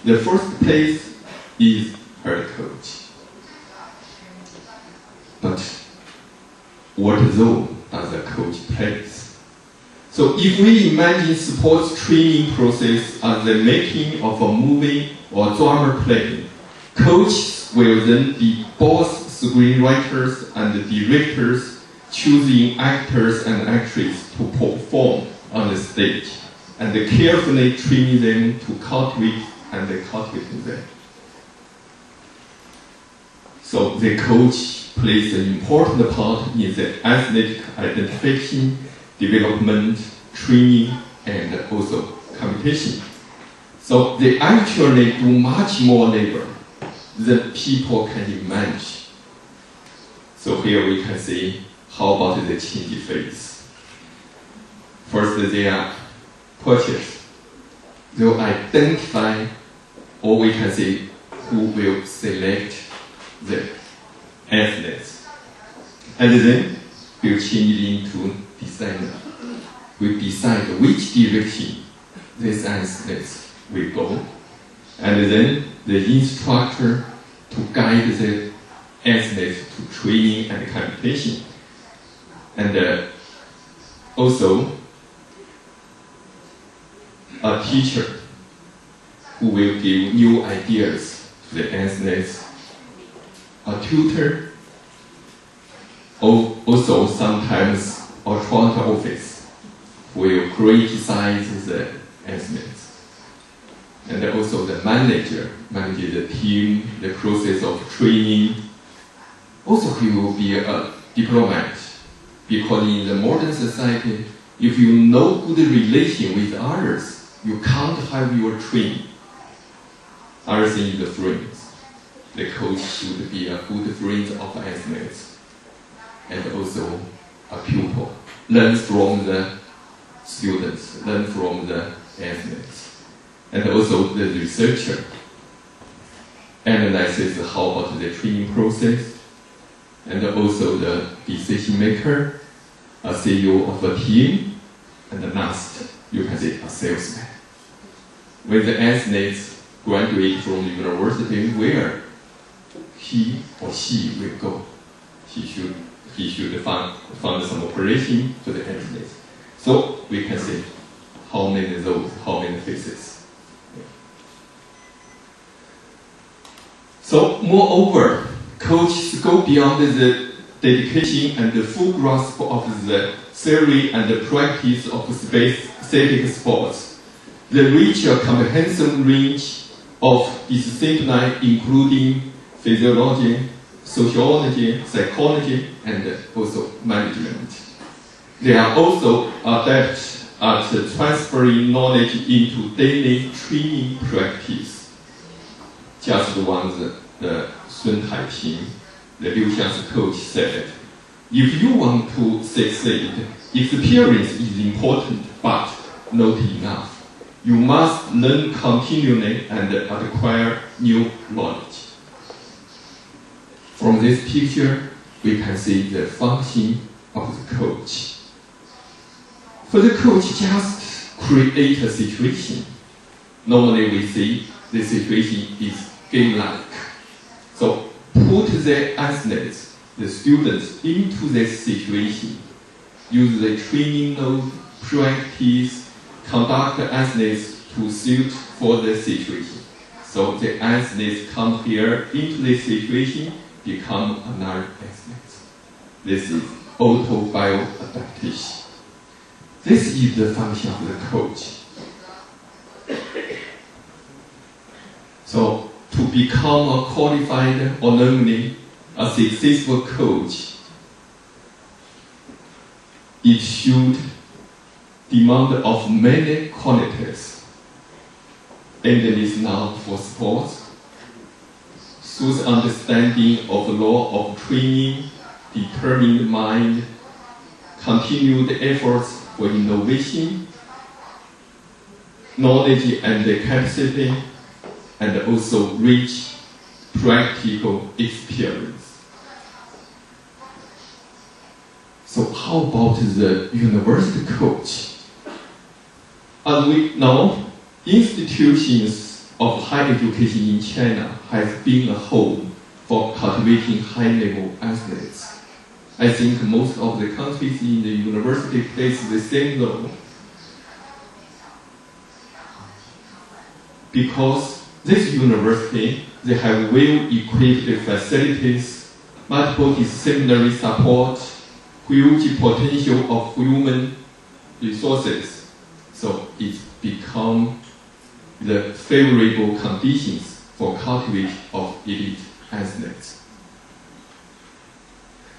the first place is head coach. But what role does the coach play? So if we imagine sports training process as the making of a movie or drama play, coaches will then be both screenwriters and directors, choosing actors and actresses to perform on the stage, and carefully training them to cultivate them. So the coach plays an important part in the athletic identification, development, training, and also competition. So they actually do much more labor than people can imagine. So here we can see how about the change phase. First, they are coaches. They will identify, or we can say, who will select the athletes. And then will change into designer. We decide which direction these athletes will go. And then the instructor to guide the athletes to training and competition. And also a teacher who will give new ideas to the athletes. A tutor, also sometimes a front office will criticize the athletes. And also the manager manages the team, the process of training. Also he will be a diplomat, because in the modern society, if you know good relation with others, you can't have your training. Others in the friends. The coach should be a good friend of athletes, and also a pupil. Learn from the students, learn from the athletes. And also the researcher analyzes how about the training process, and also the decision maker, a CEO of a team, and the last, you can say, a salesman. When the athletes graduate from university, where he or she will go, he should fund some operation for the athletes. So we can say how many roles, how many phases. So moreover, coaches go beyond the dedication and the full grasp of the theory and the practice of specific sports. They reach a comprehensive range of disciplines, including physiology, sociology, psychology, and also management. They are also adept at transferring knowledge into daily training practice. Just once Sun Haiping, the Liu Xiang's coach, said, if you want to succeed, experience is important, but not enough. You must learn continually and acquire new knowledge. From this picture, we can see the function of the coach. For the coach, just create a situation. Normally we see the situation is game-like. So put the athletes, the students, into this situation. Use the training note, practice, conduct the athletes to suit for the situation. So the athletes come here into this situation, become another athlete. This is auto-bio-adaptation. This is the function of the coach. So to become a qualified or namely a successful coach, it should demand of many qualities. Endless love for sports, through understanding of the law of training, determined mind, continued efforts for innovation, knowledge and capacity, and also rich practical experience. So how about the university coach? As we know, institutions of higher education in China has been a home for cultivating high-level athletes. I think most of the countries in the university plays the same role. Because this university, they have well-equipped facilities, multiple disciplinary support, huge potential of human resources. So it's become the favorable conditions for cultivation of elite athletes.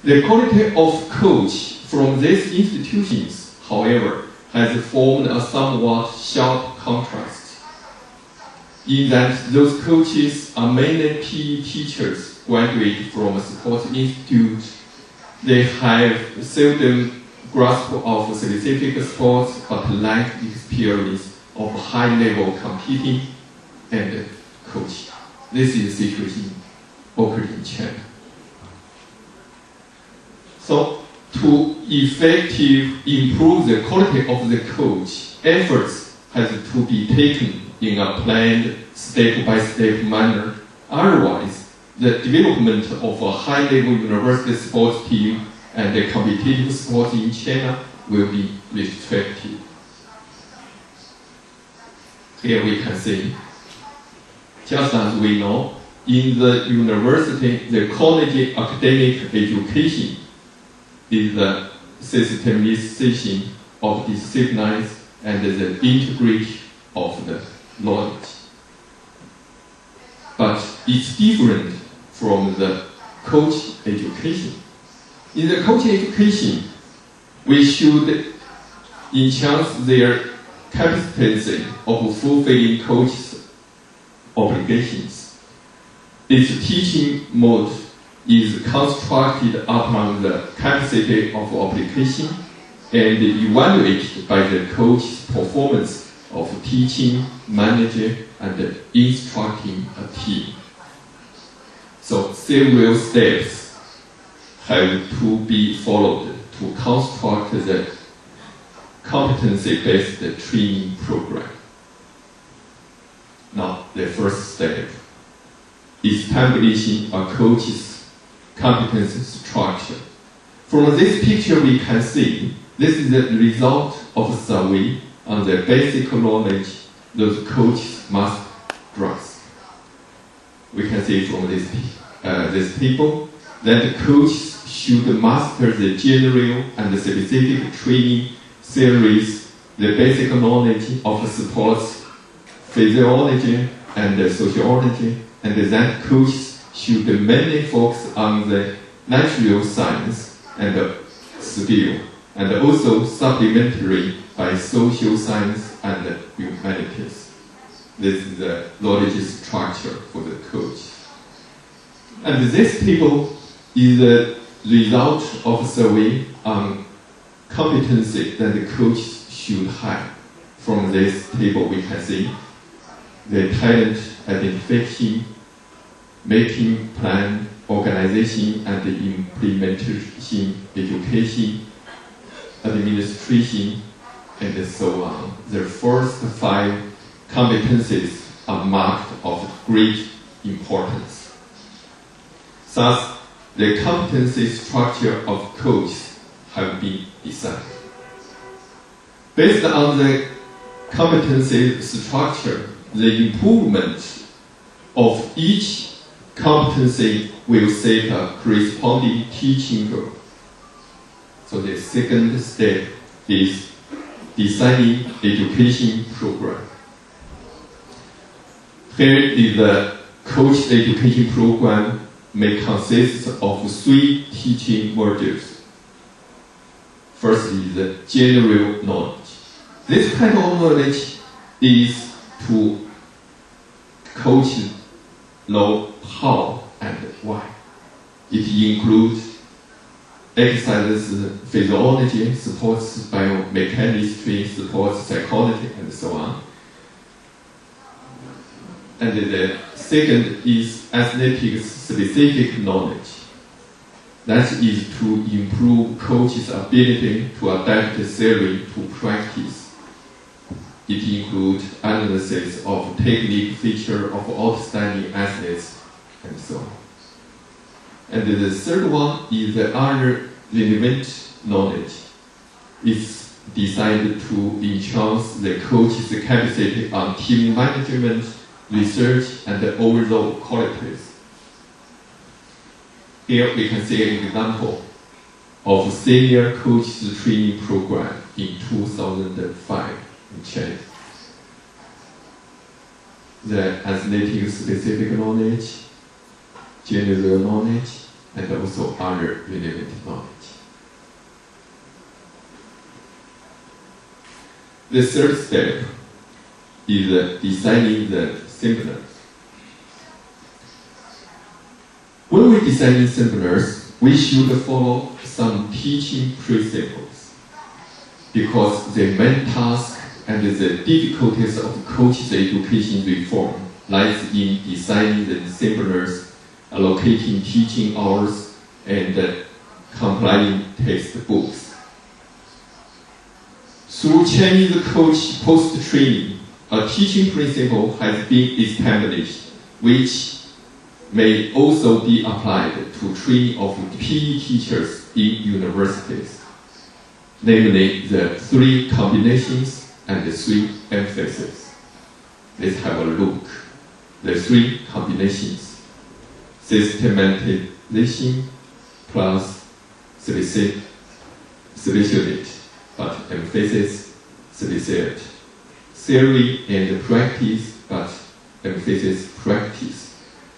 The quality of coach from these institutions, however, has formed a somewhat sharp contrast, in that those coaches are mainly PE teachers graduated from a sports institute. They have seldom grasp of specific sports but lack experience of high-level competing and coaching. This is the situation occurred in China. So, to effectively improve the quality of the coach, efforts have to be taken in a planned, step-by-step manner. Otherwise, the development of a high-level university sports team and the competitive sports in China will be restricted. Here we can see, just as we know, in the university, the college academic education is the systemization of disciplines and the integration of the knowledge. But it's different from the coach education. In the coach education, we should enhance their capacity of fulfilling coach's obligations. Its teaching mode is constructed upon the capacity of application and evaluated by the coach's performance of teaching, managing, and instructing a team. So several steps have to be followed to construct the competency-based training program. Now, the first step, establishing a coach's competency structure. From this picture we can see, this is the result of a survey on the basic knowledge those coaches must grasp. We can see from this table that the coaches should master the general and the specific training theories, the basic knowledge of sports physiology and sociology, and that coaches should mainly focus on the natural science and skill, and also supplementary by social science and humanities. This is the knowledge structure for the coach. And this table is the result of a survey on competency that the coach should have. From this table we can see the talent identification, making plan, organization and implementation, education, administration, and so on. The first 5 competencies are marked of great importance. Thus, the competency structure of coaches have been decided. Based on the competency structure, the improvement of each competency will set a corresponding teaching goal. So the second step is designing education program. Here is the coach education program may consist of 3 teaching modules. First is the general knowledge. This kind of knowledge is to coach know how and why. It includes exercises, physiology, sports biochemistry, sports psychology, and so on. And the second is athletics specific knowledge. That is to improve coaches' ability to adapt the theory to practice. It includes analysis of technique feature of outstanding athletes and so on. And the third one is the other relevant knowledge. It's designed to enhance the coach's capacity on team management, research, and overall qualities. Here we can see an example of senior coaches training program in 2005 in China. The athletic specific knowledge, general knowledge, and also other relevant knowledge. The third step is designing the seminars. When we design seminars, we should follow some teaching principles, because the main task and the difficulties of coaches' education reform lies in designing the seminars, allocating teaching hours, and complying textbooks. Through Chinese coach post-training, a teaching principle has been established, which may also be applied to training of PE teachers in universities, namely the 3 combinations and the 3 emphases. Let's have a look. The 3 combinations: systematization plus speciality, but emphasis speciality. Theory and practice, but emphasis practice.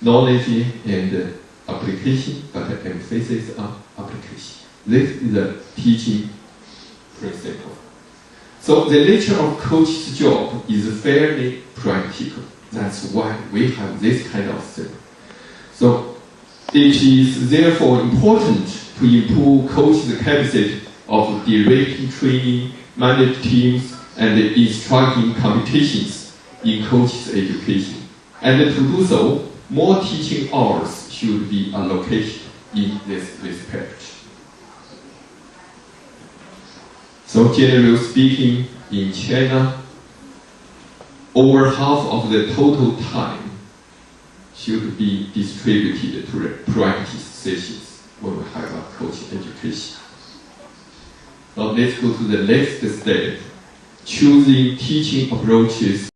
Knowledge and application, but emphasis on application. This is the teaching principle. So the nature of coach's job is fairly practical. That's why we have this kind of thing. So it is therefore important to improve coach's capacity of directing training, manage teams, and instructing competitions in coach's education. And to do so, more teaching hours should be allocated in this respect. So generally speaking, in China, over half of the total time should be distributed to the practice sessions when we have a coaching education. Now let's go to the next step, choosing teaching approaches